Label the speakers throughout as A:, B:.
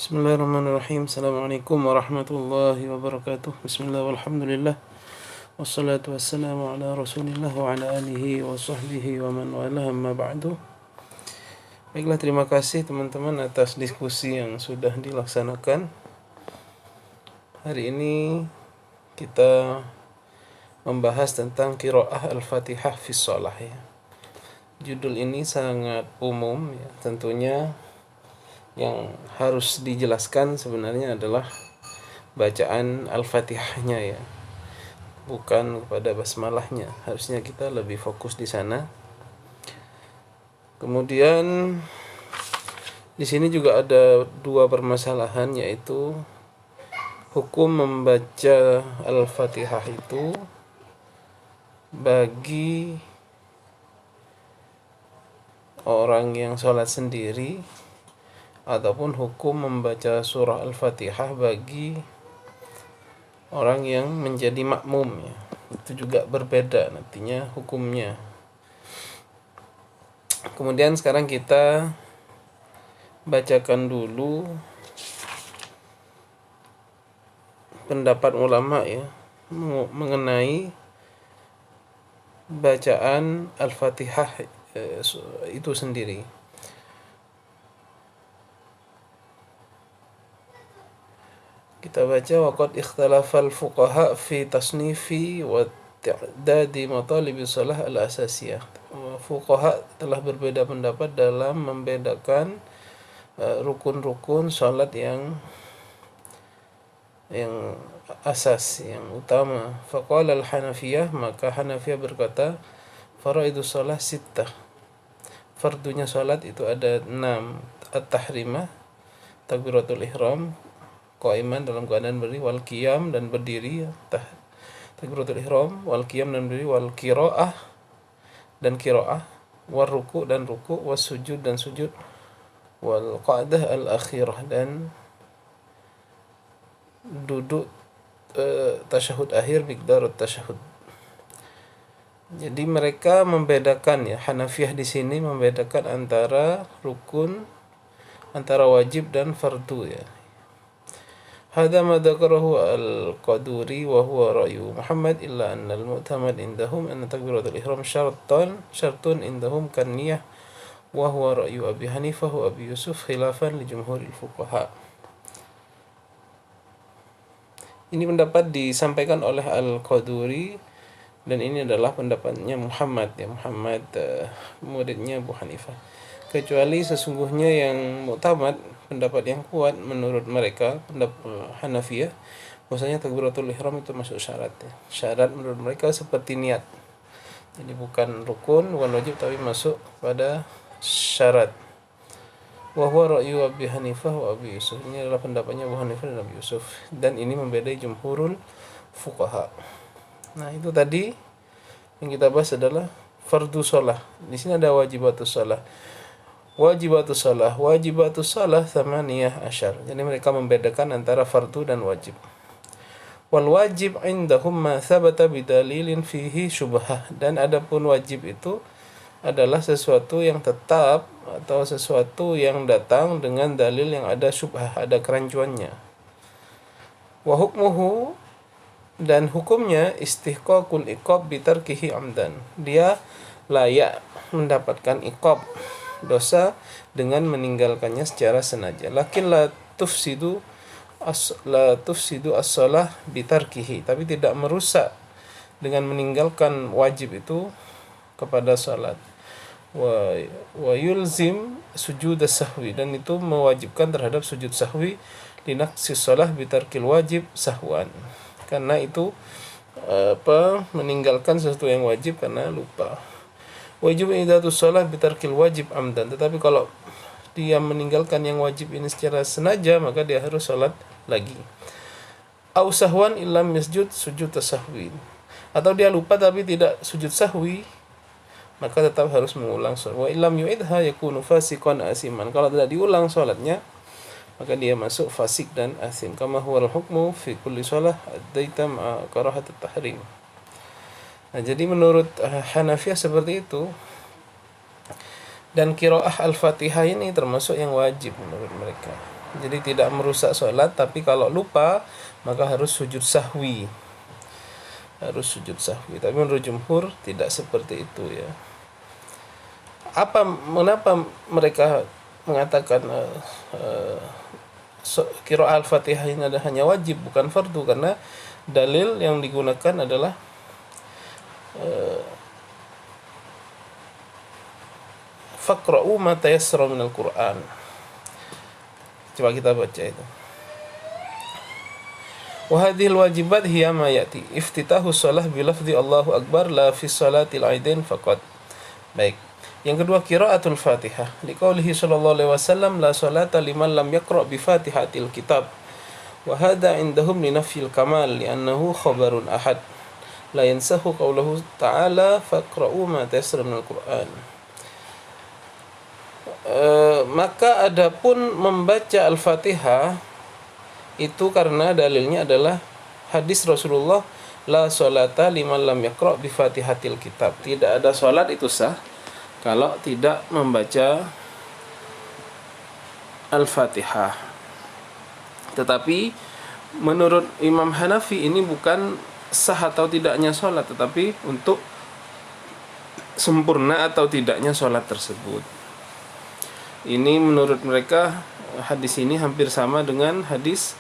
A: Bismillahirrahmanirrahim. Assalamualaikum warahmatullahi wabarakatuh. Bismillah walhamdulillah. Wassalatu wassalamu ala rasulillah wa ala alihi wa sahbihi wa man walah, amma ba'du. Baiklah, terima kasih teman-teman atas diskusi yang sudah dilaksanakan. Hari ini kita membahas tentang qiraah al-Fatihah fi shalah ya. Judul ini sangat umum ya. Tentunya yang harus dijelaskan sebenarnya adalah bacaan Al-Fatihahnya ya, bukan kepada basmalahnya. Harusnya kita lebih fokus di sana. Kemudian di sini juga ada dua permasalahan, yaitu hukum membaca Al-Fatihah itu bagi orang yang sholat sendiri ataupun hukum membaca surah Al-Fatihah bagi orang yang menjadi makmum ya. Itu juga berbeda nantinya hukumnya. Kemudian sekarang kita bacakan dulu pendapat ulama ya mengenai bacaan Al-Fatihah itu sendiri. Kita baca, waqad ikhtalafal fuqaha fi tasnifi wa ta'dadi matalibi shalah al-asasiyah. Fuqaha telah berbeda pendapat dalam membedakan rukun-rukun salat yang asas, yang utama. Faqala al-Hanafiyah, maka Hanafiyah berkata, faraidus shalah sittah. Fardunya salat itu ada 6. At-tahrimah, takbiratul ihram, qaiman dalam keadaan berdiri, wal qiyam dan berdiri, takbiratul ihram, wal qiyam dan berdiri, wal qiraah dan qiraah, wal ruku dan ruku, was sujud dan sujud, wal qa'dah al akhirah dan duduk tasyahud akhir, miqdarut tasyahud. Jadi mereka membedakan ya, Hanafiyah di sini membedakan antara rukun, antara wajib dan fardu ya. Hadza ma dzakarahu al-Qaduri wa huwa ra'yu Muhammad, illa anna al-mu'tamad indahum anna takbiratul ihram syartun indahum kan niyah, wa huwa ra'yu Abi Hanifah wa Abi Yusuf khilafan li jumhuril fuqaha. Ini pendapat disampaikan oleh al-Qaduri dan ini adalah pendapatnya Muhammad ya, muridnya Abu Hanifah. Kecuali sesungguhnya yang mu'tamad, pendapat yang kuat menurut mereka, pendapat Hanafiyah, bahwasanya takbiratul ihram itu masuk syarat ya. Syarat menurut mereka seperti niat. Jadi bukan rukun, bukan wajib, tapi masuk pada syarat. Wa huwa ra'yu Abi Hanifah wa Abi Yusuf. Ini adalah pendapatnya Abu Hanifah dan Abi Yusuf, dan ini membedai jumhurul fuqaha. Nah, itu tadi yang kita bahas adalah fardu shalah. Di sini ada wajibatus shalah. Wajibatus shalah thamaniyah asyar. Jadi mereka membedakan antara fardu dan wajib. Wal wajib indahum ma thabata bidalilin fihi syubhah. Dan adapun wajib itu adalah sesuatu yang tetap atau sesuatu yang datang dengan dalil yang ada syubhah, ada kerancuannya. Wa hukmuhu, dan hukumnya istihqaqul iqab bitarkihi amdan. Dia layak mendapatkan iqab, dosa, dengan meninggalkannya secara sengaja. Lakin la tufsidu as-shalah bitarkihi, tapi tidak merusak dengan meninggalkan wajib itu kepada salat. Wa yulzim sujud sahwi, dan itu mewajibkan terhadap sujud sahwi, linaqsi shalah bitarkil wajib sahwan, karena itu meninggalkan sesuatu yang wajib karena lupa. Wajib idatus shalah bitarkil wajib amdan, tetapi kalau dia meninggalkan yang wajib ini secara sengaja, maka dia harus salat lagi. Au sahwan illam yasjud sujud tasahwi, atau dia lupa tapi tidak sujud sahwi, maka tetap harus mengulang salat. Wa illam yu'idha yakunu fasiqan asiman, kalau tidak diulang salatnya maka dia masuk fasik dan asim. Kama huwal hukmu fi kulli shalah addaita ma'a karahat at-tahrim. Nah, jadi menurut Hanafiyah seperti itu. Dan qiraah Al-Fatihah ini termasuk yang wajib menurut mereka. Jadi tidak merusak sholat, tapi kalau lupa maka harus sujud sahwi. Harus sujud sahwi. Tapi menurut jumhur tidak seperti itu ya. Mengapa mereka mengatakan qiraah al-Fatihah ini hanya wajib bukan fardu? Karena dalil yang digunakan adalah faqra'u ma tayassara minal Qur'an. Coba kita baca itu. Wa hadhil wajibat hiya ma yati. Iftitahu shalah bi lafzi Allahu akbar la fi salatil aidain faqat. Baik. Yang kedua, qiraatul Fatihah. Liqaulihi sallallahu alaihi wasallam la salata liman lam yaqra bi Fatihatil kitab. Wa hadha indahum li nafyil kamal li'annahu khabarun ahad. La yansahu qawluhu ta'ala faqra'u ma tayassara minal Qur'an. Maka adapun membaca Al-Fatihah itu karena dalilnya adalah hadis Rasulullah la sholata liman lam yaqra bi Fatihatil kitab. Tidak ada salat itu sah kalau tidak membaca Al-Fatihah. Tetapi menurut Imam Hanafi ini bukan sah atau tidaknya salat, tetapi untuk sempurna atau tidaknya salat tersebut. Ini menurut mereka hadis ini hampir sama dengan hadis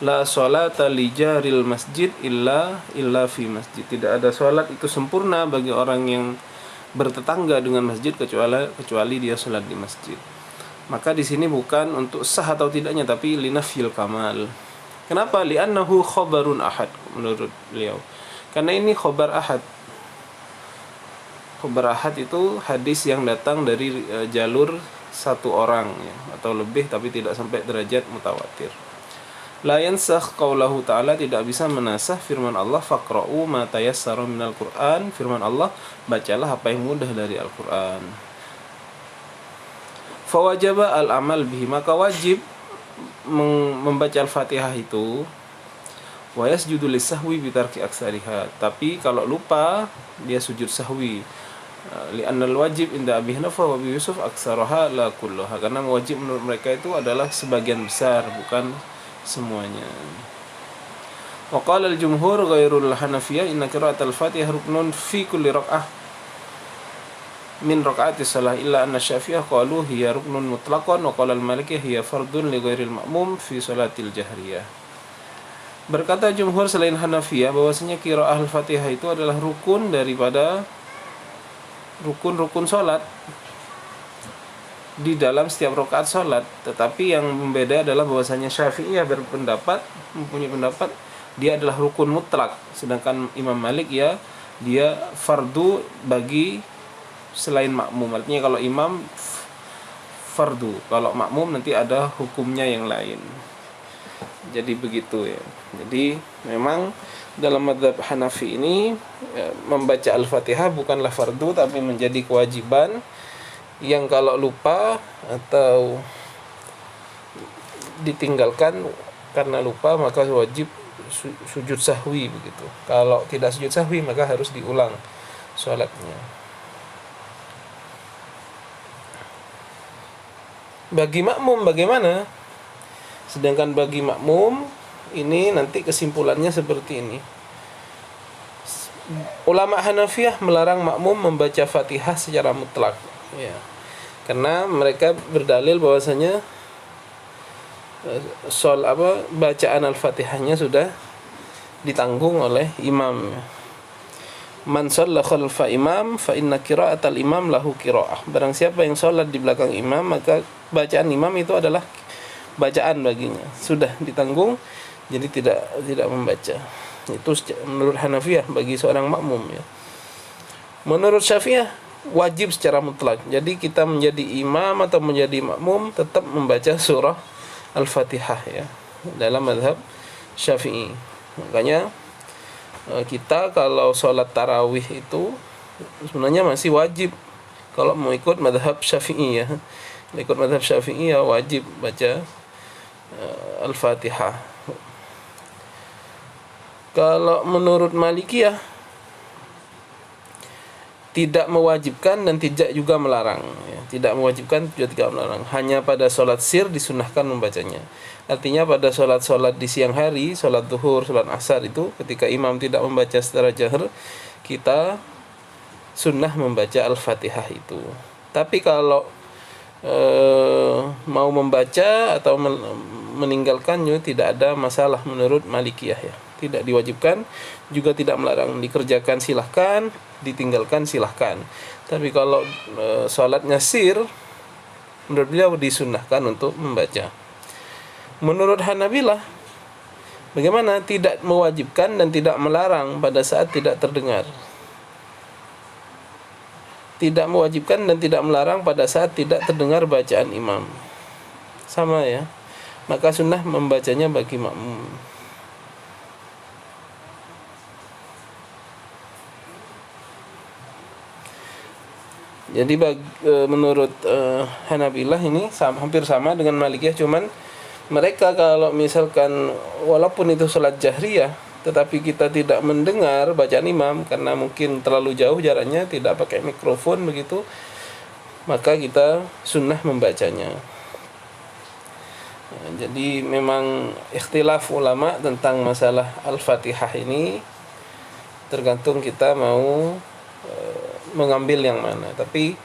A: la sholata li jaril masjid illa fi masjid. Tidak ada sholat itu sempurna bagi orang yang bertetangga dengan masjid kecuali dia sholat di masjid. Maka di sini bukan untuk sah atau tidaknya, tapi linafil kamal. Kenapa? Li'annahu khabarun ahad menurut beliau. Karena ini khabar ahad. Khabar ahad itu hadis yang datang dari jalur satu orang ya, atau lebih, tapi tidak sampai derajat mutawatir. La yansakh qaulahu ta'ala, tidak bisa menasah firman Allah faqra'u ma tayassara minal Qur'an. Firman Allah, bacalah apa yang mudah dari Al-Qur'an. Fawajaba al-amal bihi, maka wajib membaca Al-Fatihah itu. Wa yasjudu lis-sahwi bi tarki aksariha, tapi kalau lupa dia sujud sahwi. Li'anna al-wajib inda Abi Hanifah wa Abi Yusuf aksaraha la kulluha, karena wajib menurut mereka itu adalah sebagian besar, bukan semuanya. Wa qala al-jumhur ghairul Hanafiyah inna qira'atal Fatihah ruknun fi kulli rak'ah min rak'ati shalah illa anna Syafi'iyah qalu hiya ruknun mutlaqan wa qala al-Malikiyah hiya fardun li ghairil ma'mum fi salatil jahriyah. Berkata jumhur selain Hanafiyah bahwasanya qira'ah al-Fatihah itu adalah rukun daripada rukun-rukun sholat di dalam setiap rakaat sholat. Tetapi yang membeda adalah bahwasanya Syafi'iyah mempunyai pendapat dia adalah rukun mutlak, sedangkan Imam Malik ya dia fardu bagi selain makmum. Artinya kalau imam fardu, kalau makmum nanti ada hukumnya yang lain. Jadi begitu ya. Jadi memang dalam mazhab Hanafi ini membaca Al-Fatihah bukanlah fardu tapi menjadi kewajiban yang kalau lupa atau ditinggalkan karena lupa maka wajib sujud sahwi begitu. Kalau tidak sujud sahwi maka harus diulang sholatnya. Bagi makmum bagaimana? Sedangkan bagi makmum ini nanti kesimpulannya seperti ini. Ulama Hanafiyah melarang makmum membaca Fatihah secara mutlak ya. Karena mereka berdalil bahwasanya bacaan Al-Fatihahnya sudah ditanggung oleh imam. Man shalla khalfa imam fa inna qira'atal imam lahu qira'ah. Barang siapa yang salat di belakang imam maka bacaan imam itu adalah bacaan baginya. Sudah ditanggung, jadi tidak membaca. Itu menurut Hanafiyah bagi seorang makmum ya. Menurut Syafi'iyah wajib secara mutlak. Jadi kita menjadi imam atau menjadi makmum tetap membaca surah Al-Fatihah ya dalam mazhab Syafi'i. Makanya kita kalau sholat tarawih itu sebenarnya masih wajib kalau mau ikut mazhab Syafi'i ya. Ikut mazhab Syafi'i ya wajib baca Al-Fatihah. Kalau menurut Malikiyah tidak mewajibkan dan tidak juga melarang ya. Tidak mewajibkan juga tidak melarang. Hanya pada sholat sir disunahkan membacanya. Artinya pada sholat-sholat di siang hari, sholat zuhur, sholat asar itu ketika imam tidak membaca secara jahar, kita sunnah membaca Al-Fatihah itu. Tapi kalau mau membaca atau meninggalkannya tidak ada masalah menurut Malikiyah ya. Tidak diwajibkan, juga tidak melarang. Dikerjakan silahkan, ditinggalkan silahkan. Tapi kalau sholatnya sir, menurut beliau disunnahkan untuk membaca. Menurut Hanabilah, bagaimana? Tidak mewajibkan dan tidak melarang pada saat tidak terdengar. Tidak mewajibkan dan tidak melarang pada saat tidak terdengar bacaan imam. Sama ya. Maka sunnah membacanya bagi makmum. Jadi menurut Hanabilah ini hampir sama dengan Malikiyah, cuman mereka kalau misalkan walaupun itu salat jahriyah tetapi kita tidak mendengar bacaan imam karena mungkin terlalu jauh jaraknya, tidak pakai mikrofon begitu, maka kita sunnah membacanya. Jadi memang ikhtilaf ulama tentang masalah Al-Fatihah ini, tergantung kita mau mengambil yang mana. Tapi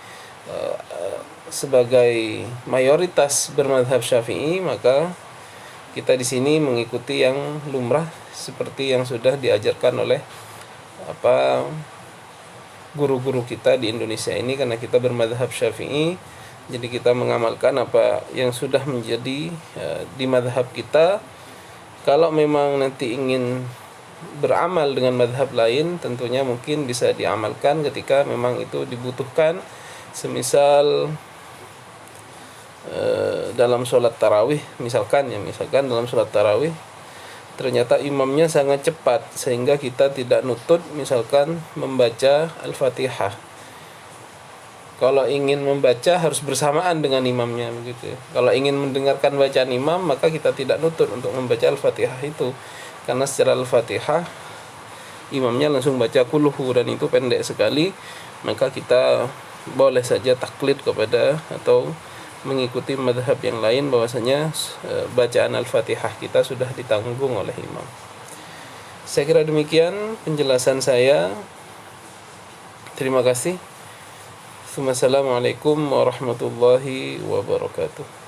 A: sebagai mayoritas bermadhab Syafi'i, maka kita di sini mengikuti yang lumrah seperti yang sudah diajarkan oleh guru-guru kita di Indonesia ini, karena kita bermadhab Syafi'i. Jadi kita mengamalkan apa yang sudah menjadi di madhab kita. Kalau memang nanti ingin beramal dengan madhab lain, tentunya mungkin bisa diamalkan ketika memang itu dibutuhkan. Semisal dalam sholat tarawih misalkan dalam sholat tarawih ternyata imamnya sangat cepat sehingga kita tidak nutut misalkan membaca Al-Fatihah. Kalau ingin membaca harus bersamaan dengan imamnya begitu. Kalau ingin mendengarkan bacaan imam, maka kita tidak nutut untuk membaca Al-Fatihah itu. Karena secara Al-Fatihah imamnya langsung baca kulhu dan itu pendek sekali, maka kita boleh saja taklid kepada atau mengikuti madhab yang lain bahwasanya bacaan Al-Fatihah kita sudah ditanggung oleh imam. Saya kira demikian penjelasan saya. Terima kasih. Assalamualaikum warahmatullahi wabarakatuh.